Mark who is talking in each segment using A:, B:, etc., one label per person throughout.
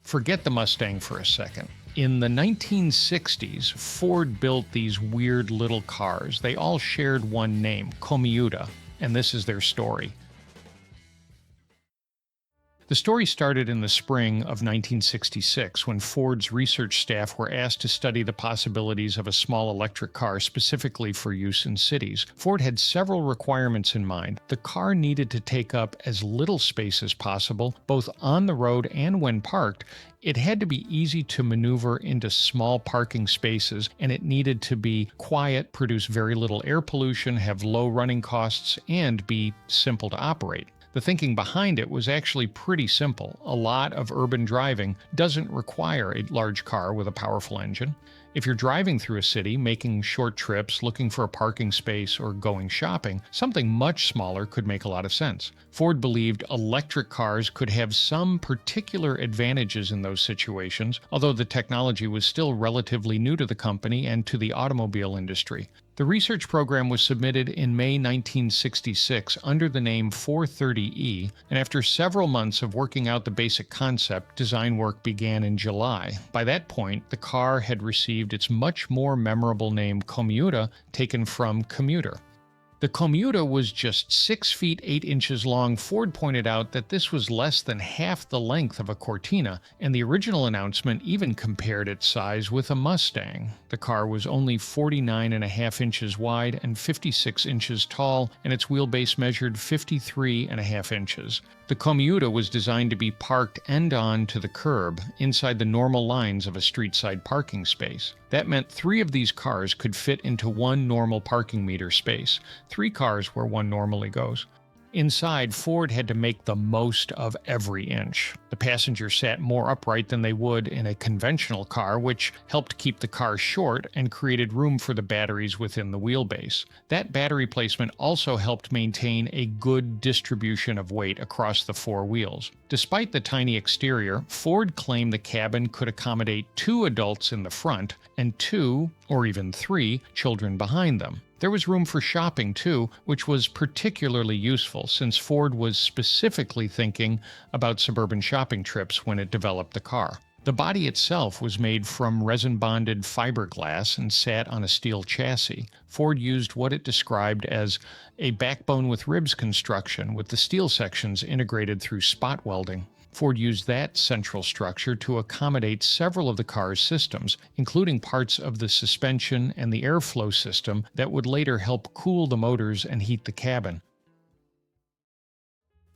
A: Forget the Mustang for a second. In the 1960s, Ford built these weird little cars. They all shared one name, Comuta, and this is their story. The story started in the spring of 1966 when Ford's research staff were asked to study the possibilities of a small electric car specifically for use in cities. Ford had several requirements in mind. The car needed to take up as little space as possible, both on the road and when parked. It had to be easy to maneuver into small parking spaces, and it needed to be quiet, produce very little air pollution, have low running costs, and be simple to operate. The thinking behind it was actually pretty simple. A lot of urban driving doesn't require a large car with a powerful engine. If you're driving through a city, making short trips, looking for a parking space, or going shopping, something much smaller could make a lot of sense. Ford believed electric cars could have some particular advantages in those situations, although the technology was still relatively new to the company and to the automobile industry. The research program was submitted in May 1966 under the name 430E, and after several months of working out the basic concept, design work began in July. By that point, the car had received its much more memorable name Comuta, taken from commuter. The Comuta was just 6 feet 8 inches long. Ford pointed out that this was less than half the length of a Cortina, and the original announcement even compared its size with a Mustang. The car was only 49.5 inches wide and 56 inches tall, and its wheelbase measured 53.5 inches. The Comuta was designed to be parked end-on to the curb, inside the normal lines of a street-side parking space. That meant 3 of these cars could fit into one normal parking meter space, 3 cars where one normally goes. Inside, Ford had to make the most of every inch. The passengers sat more upright than they would in a conventional car, which helped keep the car short and created room for the batteries within the wheelbase. That battery placement also helped maintain a good distribution of weight across the 4 wheels. Despite the tiny exterior, Ford claimed the cabin could accommodate 2 adults in the front and 2, or even 3, children behind them. There was room for shopping too, which was particularly useful since Ford was specifically thinking about suburban shopping trips when it developed the car. The body itself was made from resin-bonded fiberglass and sat on a steel chassis. Ford used what it described as a backbone with ribs construction, with the steel sections integrated through spot welding. Ford used that central structure to accommodate several of the car's systems, including parts of the suspension and the airflow system that would later help cool the motors and heat the cabin.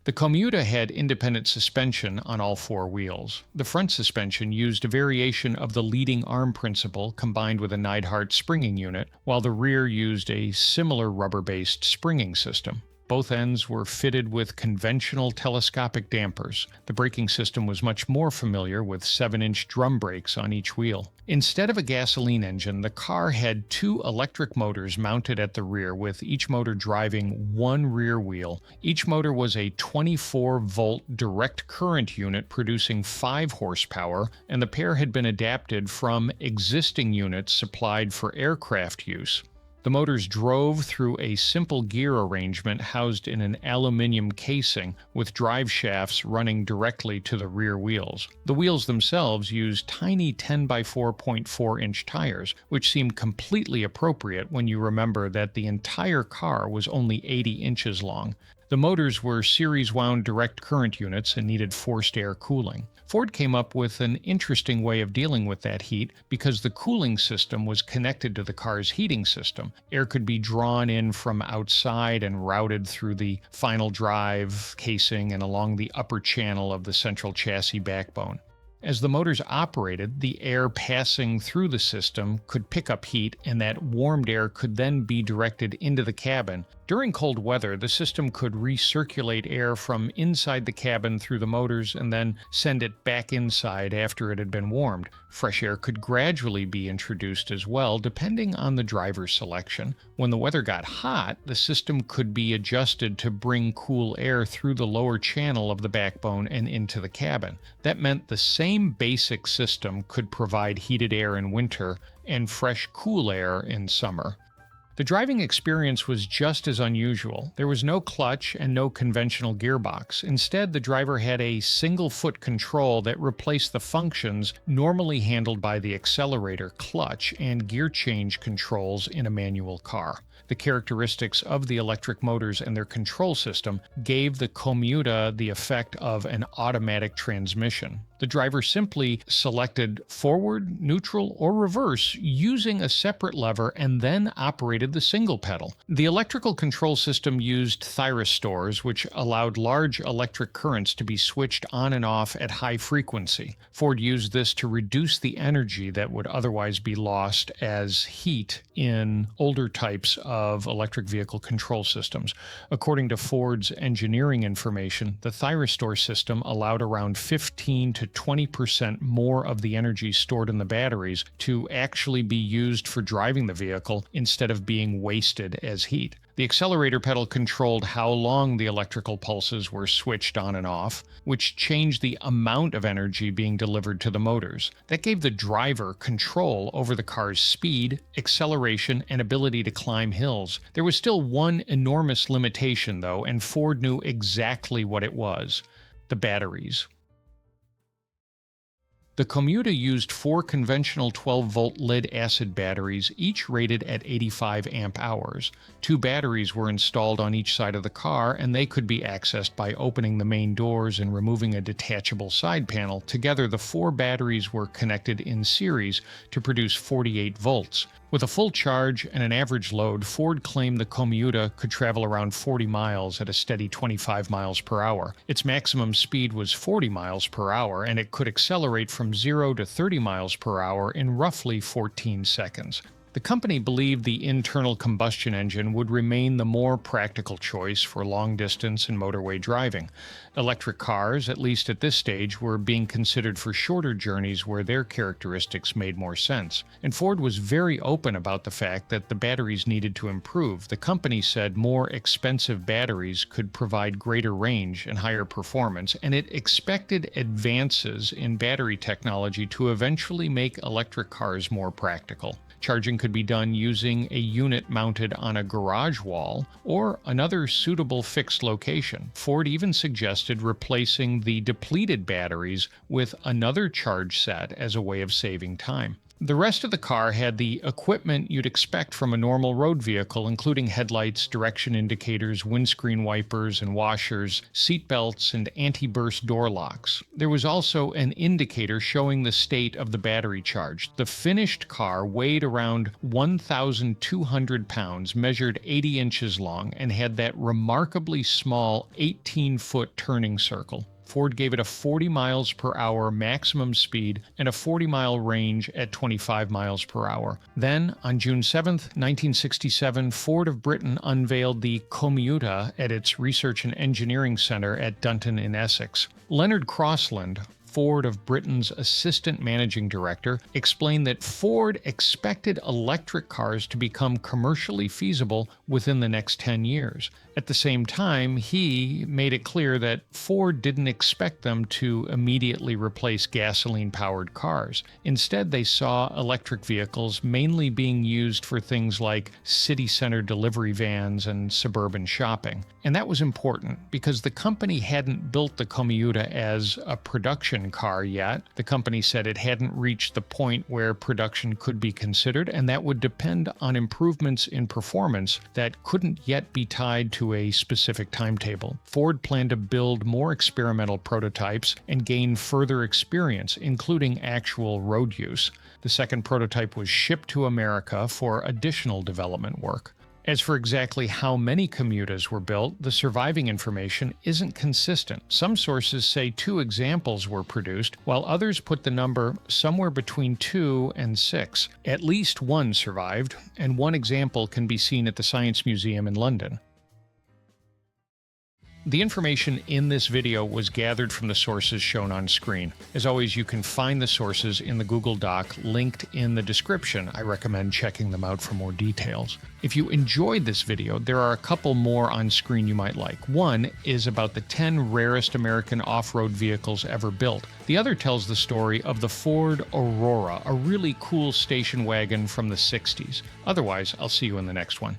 A: The Comuta had independent suspension on all 4 wheels. The front suspension used a variation of the leading arm principle combined with a Neidhart springing unit, while the rear used a similar rubber-based springing system. Both ends were fitted with conventional telescopic dampers. The braking system was much more familiar with 7-inch drum brakes on each wheel. Instead of a gasoline engine, the car had 2 electric motors mounted at the rear, with each motor driving 1 rear wheel. Each motor was a 24-volt direct current unit producing 5 horsepower, and the pair had been adapted from existing units supplied for aircraft use. The motors drove through a simple gear arrangement housed in an aluminum casing with drive shafts running directly to the rear wheels. The wheels themselves used tiny 10 by 4.4-inch tires, which seemed completely appropriate when you remember that the entire car was only 80 inches long. The motors were series-wound direct current units and needed forced air cooling. Ford came up with an interesting way of dealing with that heat because the cooling system was connected to the car's heating system. Air could be drawn in from outside and routed through the final drive casing and along the upper channel of the central chassis backbone. As the motors operated, the air passing through the system could pick up heat, and that warmed air could then be directed into the cabin. During cold weather, the system could recirculate air from inside the cabin through the motors and then send it back inside after it had been warmed. Fresh air could gradually be introduced as well, depending on the driver's selection. When the weather got hot, the system could be adjusted to bring cool air through the lower channel of the backbone and into the cabin. That meant the same basic system could provide heated air in winter and fresh, cool air in summer. The driving experience was just as unusual. There was no clutch and no conventional gearbox. Instead, the driver had a single-foot control that replaced the functions normally handled by the accelerator, clutch, and gear change controls in a manual car. The characteristics of the electric motors and their control system gave the Comuta the effect of an automatic transmission. The driver simply selected forward, neutral, or reverse using a separate lever and then operated the single pedal. The electrical control system used thyristors, which allowed large electric currents to be switched on and off at high frequency. Ford used this to reduce the energy that would otherwise be lost as heat in older types of electric vehicle control systems. According to Ford's engineering information, the thyristor system allowed around 15 to 20% more of the energy stored in the batteries to actually be used for driving the vehicle instead of being wasted as heat. The accelerator pedal controlled how long the electrical pulses were switched on and off, which changed the amount of energy being delivered to the motors. That gave the driver control over the car's speed, acceleration, and ability to climb hills. There was still one enormous limitation, though, and Ford knew exactly what it was: the batteries. The Comuta used 4 conventional 12-volt lead-acid batteries, each rated at 85 amp-hours. 2 batteries were installed on each side of the car, and they could be accessed by opening the main doors and removing a detachable side panel. Together, the 4 batteries were connected in series to produce 48 volts. With a full charge and an average load, Ford claimed the Comuta could travel around 40 miles at a steady 25 miles per hour. Its maximum speed was 40 miles per hour, and it could accelerate from 0 to 30 miles per hour in roughly 14 seconds. The company believed the internal combustion engine would remain the more practical choice for long-distance and motorway driving. Electric cars, at least at this stage, were being considered for shorter journeys where their characteristics made more sense. And Ford was very open about the fact that the batteries needed to improve. The company said more expensive batteries could provide greater range and higher performance, and it expected advances in battery technology to eventually make electric cars more practical. Charging could be done using a unit mounted on a garage wall or another suitable fixed location. Ford even suggested replacing the depleted batteries with another charge set as a way of saving time. The rest of the car had the equipment you'd expect from a normal road vehicle, including headlights, direction indicators, windscreen wipers and washers, seat belts, and anti-burst door locks. There was also an indicator showing the state of the battery charge. The finished car weighed around 1,200 pounds, measured 80 inches long, and had that remarkably small 18-foot turning circle. Ford gave it a 40 miles per hour maximum speed and a 40-mile range at 25 miles per hour. Then, on June 7, 1967, Ford of Britain unveiled the Comuta at its Research and Engineering Center at Dunton in Essex. Leonard Crossland, Ford of Britain's assistant managing director, explained that Ford expected electric cars to become commercially feasible within the next 10 years. At the same time, he made it clear that Ford didn't expect them to immediately replace gasoline-powered cars. Instead, they saw electric vehicles mainly being used for things like city center delivery vans and suburban shopping. And that was important because the company hadn't built the Comuta as a production car yet. The company said it hadn't reached the point where production could be considered, and that would depend on improvements in performance that couldn't yet be tied to a specific timetable. Ford planned to build more experimental prototypes and gain further experience, including actual road use. The second prototype was shipped to America for additional development work. As for exactly how many Comutas were built, the surviving information isn't consistent. Some sources say 2 examples were produced, while others put the number somewhere between 2 and 6. At least one survived, and one example can be seen at the Science Museum in London. The information in this video was gathered from the sources shown on screen. As always, you can find the sources in the Google Doc linked in the description. I recommend checking them out for more details. If you enjoyed this video, there are a couple more on screen you might like. One is about the 10 rarest American off-road vehicles ever built. The other tells the story of the Ford Aurora, a really cool station wagon from the 60s. Otherwise, I'll see you in the next one.